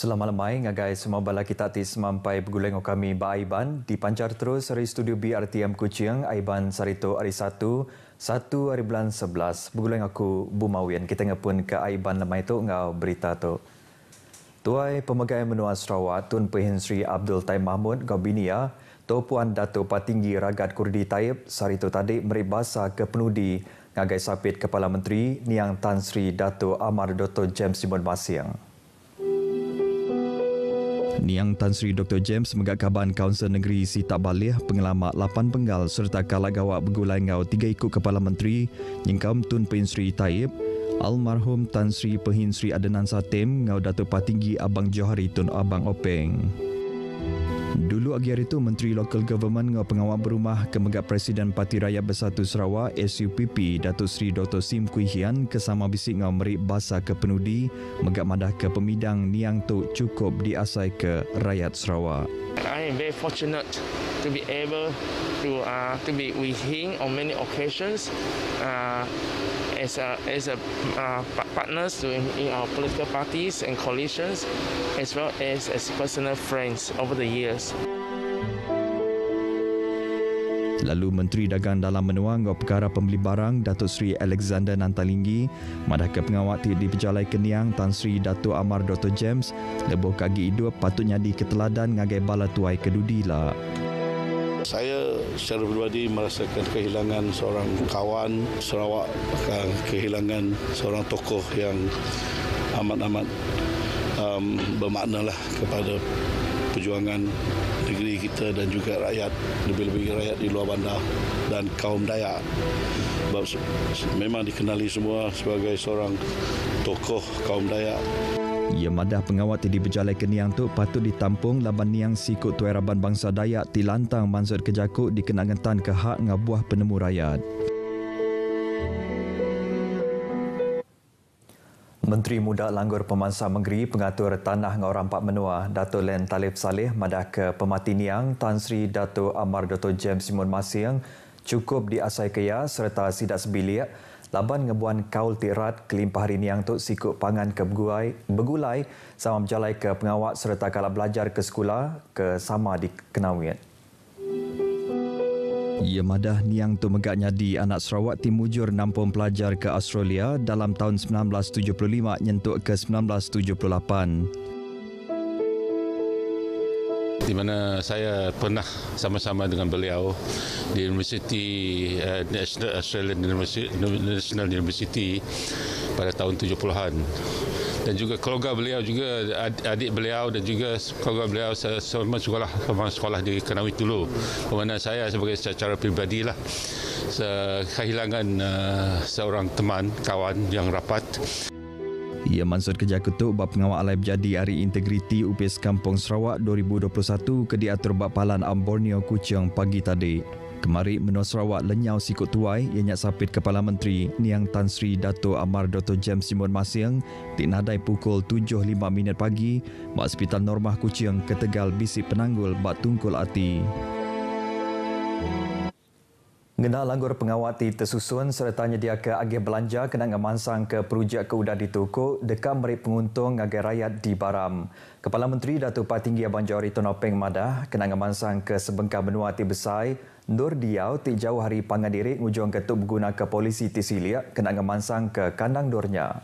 Selamat malam ngagai semua bala kita ti semampai berguleng kami ba Aiban dipancar terus dari studio BRTM Kuching Aiban Sarito hari 1 hari bulan 11 berguleng aku Bumawian kita ngapun ke Aiban lemai tu ngau berita tu. Tuai Pemegai Menua Sarawak Tun Pehin Sri Abdul Taib Mahmud Gobinia Tu Puan Dato' Patinggi Ragat Kurdi Taib Sarito tadi meribasa ke penudi ngagai sapit Kepala Menteri Niang Tan Sri Dato' Amar Dr. James Simon Masiang. Niang Tan Sri Dr. James megakaban Kaunsil Negeri Sitak Balih pengelamak 8 penggal serta kalagawak bergulai ngau 3 ikut Kepala Menteri Nyingkam Tun Pehin Sri Taib, Almarhum Tan Sri Pehin Sri Adenan Satem ngau Dato' Patinggi Abang Johari Tun Abang Openg. Dulu agi hari itu Menteri Local Government ngau pengawal berumah Kemegat Presiden Parti Rakyat Bersatu Sarawak SUPP Datuk Sri Dr. Sim Kui Hian kesama bisik ngau merik basa ke penudi megak madah ke pemidang niang tu cukup diasai ke rakyat Sarawak. I am very fortunate to be able to be with him on many occasions as partners in our political parties and coalitions, as well as personal friends over the years. Lalu Menteri Dagang Dalam Menua ngau perkara pembeli barang Datuk Sri Alexander Nantalinggi madah ke pengawat di Pejalai Keniang Tan Sri Dato' Amar Dr. James leboh kaki hidup patutnya di keteladan ngagai bala tuai kedudi lah. Saya secara pribadi merasakan kehilangan seorang kawan Sarawak, kehilangan seorang tokoh yang amat-amat bermakna lah kepada perjuangan negeri kita dan juga rakyat, lebih-lebih rakyat di luar bandar dan kaum Dayak. Memang dikenali semua sebagai seorang tokoh kaum Dayak. Ia madah pengawat di Berjalai Keniang tu patut ditampung laban niang sikut tuai Raban Bangsa Dayak ti lantang mansur kejakut dikenangan tan ke hak ngabuah penemu rakyat. Menteri Muda Langgur Pemansa Negeri Pengatur Tanah ngau Rampak Menua Dato' Len Talib Saleh madah ke pemati niang Tan Sri Dato' Amar Dr. James Simon Masiang cukup diasai kaya serta sidak sebilik laban ngebuan kaul tirat kelimpah hari niang tu sikut pangan ke begulai sama berjalai ke pengawak serta kala belajar ke sekolah ke sama di Kenawit. Ia madah niang tu megaknya di anak Sarawak timujur nampung pelajar ke Australia dalam tahun 1975 nyentuk ke 1978. Di mana saya pernah sama-sama dengan beliau di Universiti National University pada tahun 70-an. Dan juga keluarga beliau juga adik beliau dan juga keluarga beliau sama sekolah di Kenawit dulu. Bermakna saya sebagai secara pribadi lah kehilangan seorang teman, kawan yang rapat. Ia mansur kerja ketuk bab pengawal alai berjadi Hari Integriti UPS Kampung Sarawak 2021 ke diatur bab Palan Am Borneo Kuching pagi tadi. Kemari Menua Sarawak lenyau sikut tuai ianya sapit Kepala Menteri Niang Tan Sri Dato' Amar Dr. James Simon Masiang di nadai pukul 7.05 pagi bak Hospital Normah Kuching ke Tegal bisik penanggul bak tungkul ati. Ngena langgur pengawat ti tersusun serta nyedia ke agih belanja kena ngemansang ke projek keudah di Tukuk dekat merik penguntung agih rakyat di Baram. Kepala Menteri Dato' Patinggi Abang Johari Tun Openg madah kena ngemansang ke sebengkah benua ti besai Nur Diau ti jauh hari Pangadirik ngujung ketuk berguna ke polisi ti Siliak kena ngemansang ke kandang dornya.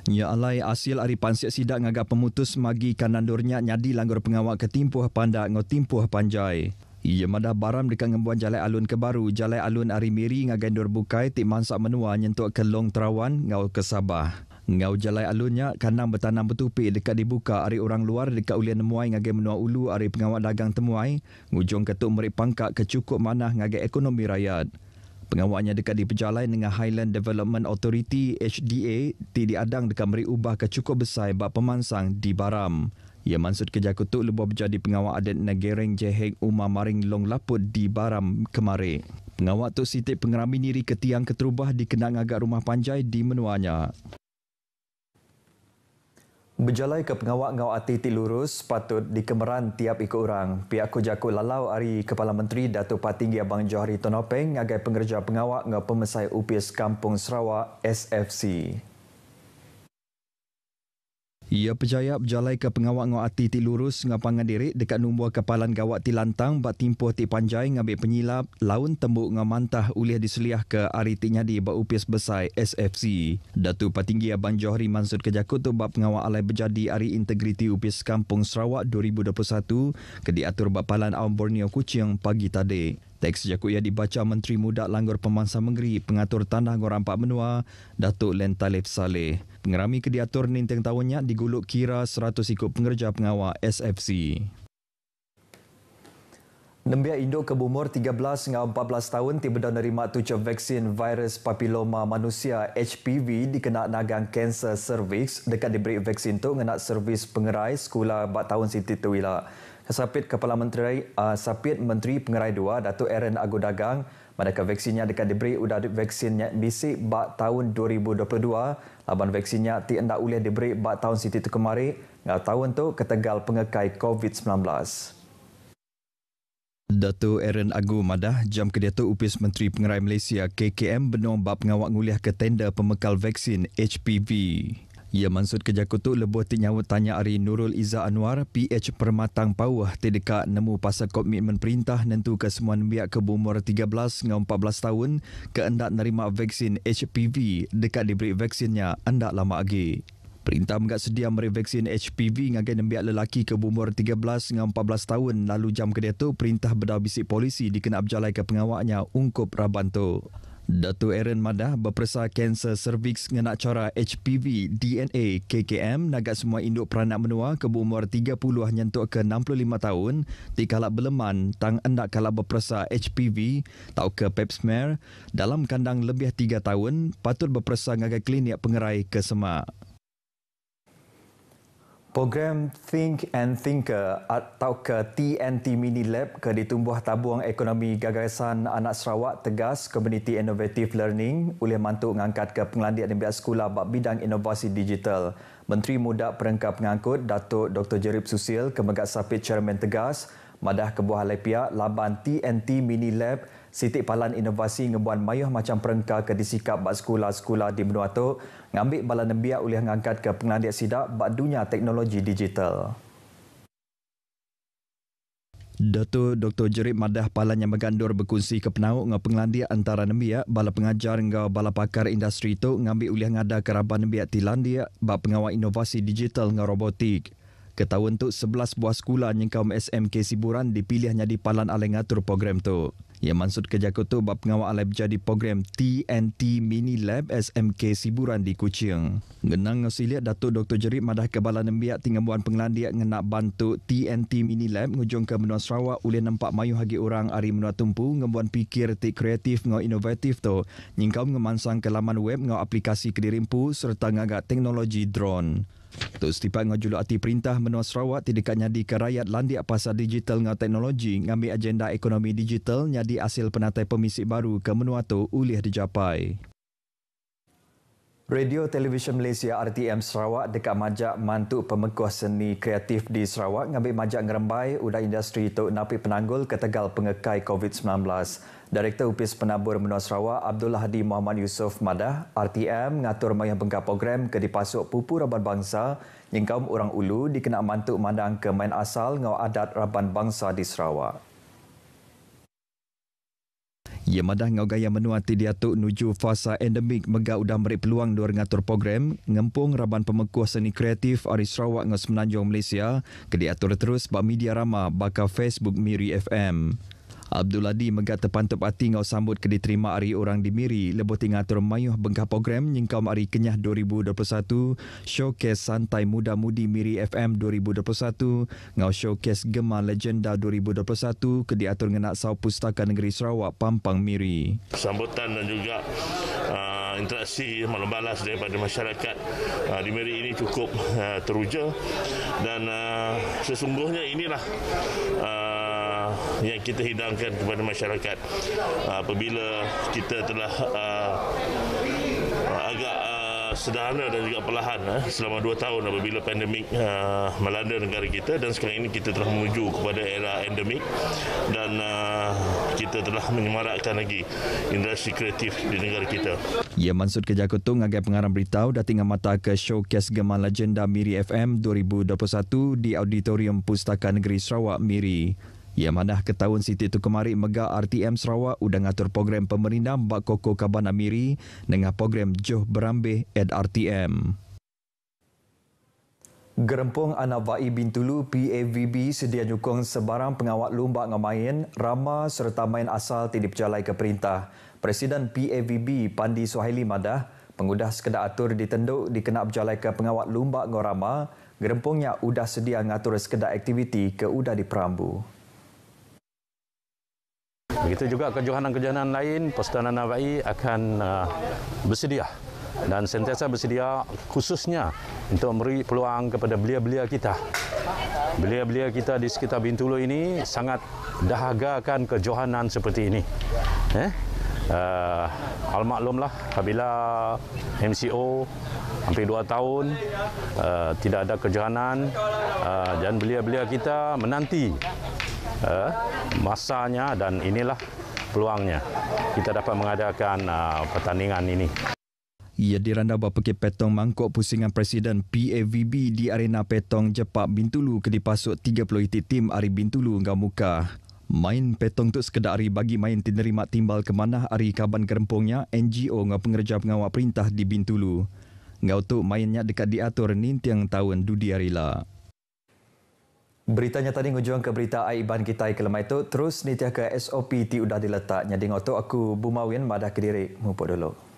Nya alai hasil hari pansiak sidak ngagak pemutus magi kandang dornya nyadi langgur pengawat ke timpuh pandak ngau timpuh panjai. Ia madah Baram dekat ngembuan Jalai Alun ke Baru, Jalai Alun Arimiri ngagai Nur Bukai tik mansak menua nyentuk ke Long Terawan ngau ke Sabah. Ngau Jalai Alunnya kandang bertanam bertupik dekat dibuka hari orang luar dekat ulian nemuai ngagai Menua Ulu hari pengawat dagang temuai, ngujung ketuk merik pangkat ke cukup manah ngagai ekonomi rakyat. Pengawatnya dekat di Pejalai dengan Highland Development Authority HDA ti diadang dekat merik ubah ke cukup besar bak pemansang di Baram. Ia mansud kerja kutuk lebuh berjadi pengawat adat Negereng Jehek Umar Maring Long Laput di Baram kemari. Pengawat tu sitik pengerami diri ke tiang keterubah dikenang agak rumah panjai di menuanya. Berjalai ke pengawat ngau ati ti lurus patut dikemeran tiap ikut orang. Pihak Kujaku Lalau hari Kepala Menteri Dato' Patinggi Abang Johari Tun Openg ngagai pengerja pengawat ngau pemesai UPS Kampung Sarawak SFC. Ia percaya berjalai ke pengawak ngau ati ti lurus ngapangan diri dekat nombor kapalan gawat ti lantang bat timpoh ti panjai ngambil penyilap laun tembuk ngamantah ulih diseliah ke ari ti nyadi ba upis besai SFC. Datu Patinggi Abang Johri Mansud Kejakut tu bab pengawak alai berjadi ari integriti upis Kampung Sarawak 2021 ke diatur bapalan Awam Borneo Kuching pagi tadi. Teks jakut ia dibaca Menteri Muda Langgor Pemangsa Menggeri Pengatur Tanah Gorampak Menua Datuk Len Talib Saleh. Pengerami ke diatur ninteng tahunnya diguluk kira 100 ikut pengerja pengawal SFC. Nembia induk ke umur 13 hingga 14 tahun tiba menerima tujuh vaksin virus papiloma manusia HPV dikena nagang kanser cervix dekat diberi vaksin tu ngena servis pengerai sekolah bat tahun Siti Tuwila. Kesapit Kepala Menteri Sapit Menteri Pengerai 2 Datuk Aaron Agu Dagang manakala vaksinnya dekat diberi udah vaksinnya bisik bat tahun 2022 laban vaksinnya ti hendak ulih diberi bat tahun Siti tu kemari ngau tahun tu ketegal pengekai COVID-19. Datuk Aaron Agu Madah jam ke Datuk Upis Menteri Pengerai Malaysia KKM benong bab pengawak nguliah ke tender pemekal vaksin HPV. Ia maksud kejakut tu lebuh ti nyawut tanya ari Nurul Iza Anwar PH Permatang Pauh ti dekat nemu pasal komitmen perintah nentu ke semua nembiak ke umur 13 hingga 14 tahun ke hendak nerima vaksin HPV dekat diberi vaksinnya hendak lama lagi. Perintah menggak sedia memberi vaksin HPV ngagai nembiak lelaki ke umur 13 hingga 14 tahun lalu jam kedua tu perintah bedau bisik polisi dikena berjalai ke pengawaknya ungkup raban tu. Datuk Aaron Madah berpersa kanser cervix ngena cara HPV DNA KKM nagat semua induk peranak menua ke umur 30 nyentuk ke 65 tahun ti kalak beleman tang hendak kalak berpersa HPV tau ke pap smear dalam kandang lebih 3 tahun patut berpersa ngagai klinik pengerai ke Semak. Program Think and Thinker atau ke TNT Mini Lab ke ditumbuh tabung ekonomi gagasan anak Sarawak tegas Community Innovative Learning oleh mantuk mengangkat ke pengelandian nembiak sekolah bab bidang inovasi digital. Menteri Muda Perengkap Pengangkut Datuk Dr. Jerib Susil kemegat sapit Chairman tegas madah kebuah halai pihak laban TNT Mini Lab sitik palan inovasi ngebuan mayuh macam perengka ke disikap bak sekolah-sekolah di benua tu ngambil bala nembiak oleh ngangkat ke pengelandian sidak bak dunia teknologi digital. Datuk Dr. Jerib Madah palan yang megandur berkongsi ke penauk dengan pengelandian antara nembiak bala pengajar hingga bala pakar industri tu ngambil oleh ngada keraban nembiak tilandia bak pengawal inovasi digital dengan robotik. Ketahun tu 11 buah sekolah nyengkau SMK Siburan dipilihnya di palan alai ngatur program tu. Ia maksud kejakut tu bab pengawal alai berjadi program TNT Mini Lab SMK Siburan di Kuching. Ngenang ngasiliat Datuk Dr. Jerib Madah Kebala Nembiak tinggambuan pengelandiak ngenak bantu TNT Mini Lab ngujung ke menua Sarawak oleh nampak mayuh hagi orang ari menua tumpu ngembuan pikir tik kreatif ngau inovatif tu nyingkau ngemansang ke laman web ngau aplikasi kedirimpu serta ngagak teknologi drone. Tu setipak ngau juluk hati perintah menua Sarawak tidak nyadi ke rakyat landiak pasar digital ngau teknologi ngambil agenda ekonomi digital nyadi hasil penatai pemisik baru ke menua tu ulih dicapai. Radio Televisyen Malaysia RTM Sarawak dekat majak mantuk pemekuh seni kreatif di Sarawak ngambil majak ngerembai udah industri tu napi penanggul ke tegal pengekai COVID-19. Direktur Upis Penabur Menua Sarawak Abdullah Hadi Muhammad Yusof Madah RTM ngatur mayang bengkar program ke dipasuk pupu Raban Bangsa yang kaum orang ulu dikena mantuk mandang ke main asal ngau adat Raban Bangsa di Sarawak. Ia madah ngau gaya menua ti diatuk nuju fasa endemik mega udah beri peluang dua ngatur program ngempung Raban Pemekuh Seni Kreatif Ari Sarawak ngau Semenanjung Malaysia ke diatur terus bak media rama bakal Facebook Miri FM. Abdul Adi megat terpantup hati ngau sambut ke diterima hari orang di Miri lebih tingatur mayuh bengkah program nyingkau hari Kenyah 2021 Showcase Santai Muda Mudi Miri FM 2021 ngau Showcase Gema Legenda 2021 ke diatur ngenak Sau Pustaka Negeri Sarawak Pampang Miri. Sambutan dan juga interaksi malam balas daripada masyarakat di Miri ini cukup teruja dan sesungguhnya inilah yang kita hidangkan kepada masyarakat apabila kita telah agak sederhana dan juga perlahan selama 2 tahun apabila pandemik melanda negara kita dan sekarang ini kita telah menuju kepada era endemik dan kita telah menyemarakkan lagi industri kreatif di negara kita. Ia Mansud Kerja Kutung agai pengarang beritahu dating mata ke showcase Gemah Legenda Miri FM 2021 di Auditorium Pustaka Negeri Sarawak Miri. Ia manah ke tahun Siti tu kemari mega RTM Sarawak udah ngatur program pemerintah bak koko Kabana Miri dengan program Joh Berambih at RTM. Gerempung Anak Vai Bintulu PAVB sedia nyukung sebarang pengawal lumba ngamain, rama serta main asal tidak berjalai ke perintah. Presiden PAVB Pandi Suhaili madah, pengudah sekedar atur ditenduk dikenal berjalai ke pengawal lumba ngorama, gerempungnya udah sedia ngatur sekedar aktiviti ke udah di Perambu. Begitu juga kejohanan-kejohanan lain, Persatuan Anak Vai akan bersedia dan sentiasa bersedia khususnya untuk memberi peluang kepada belia-belia kita. Belia-belia kita di sekitar Bintulu ini sangat dahagakan kejohanan seperti ini. Almaklumlah apabila MCO hampir 2 tahun tidak ada kejohanan dan belia-belia kita menanti masanya dan inilah peluangnya kita dapat mengadakan pertandingan ini. Ia diranda bapakit petong mangkuk pusingan Presiden PAVB di Arena Petong Jepak Bintulu ke dipasuk 30 itik tim Ari Bintulu ngau muka. Main petong tu sekedar Ari bagi main tinerima timbal ke mana Ari kaban gerempungnya NGO ngau pengerja pengawal perintah di Bintulu. Ngau tu mainnya dekat diatur nintiang tahun Dudi Arila. Beritanya tadi ngujuang ke berita Aiban kita ke lemah itu terus nitia ke SOP ti udah diletak. Jadi ngau tu aku Bumawin madah ke diri mumpuk dulu.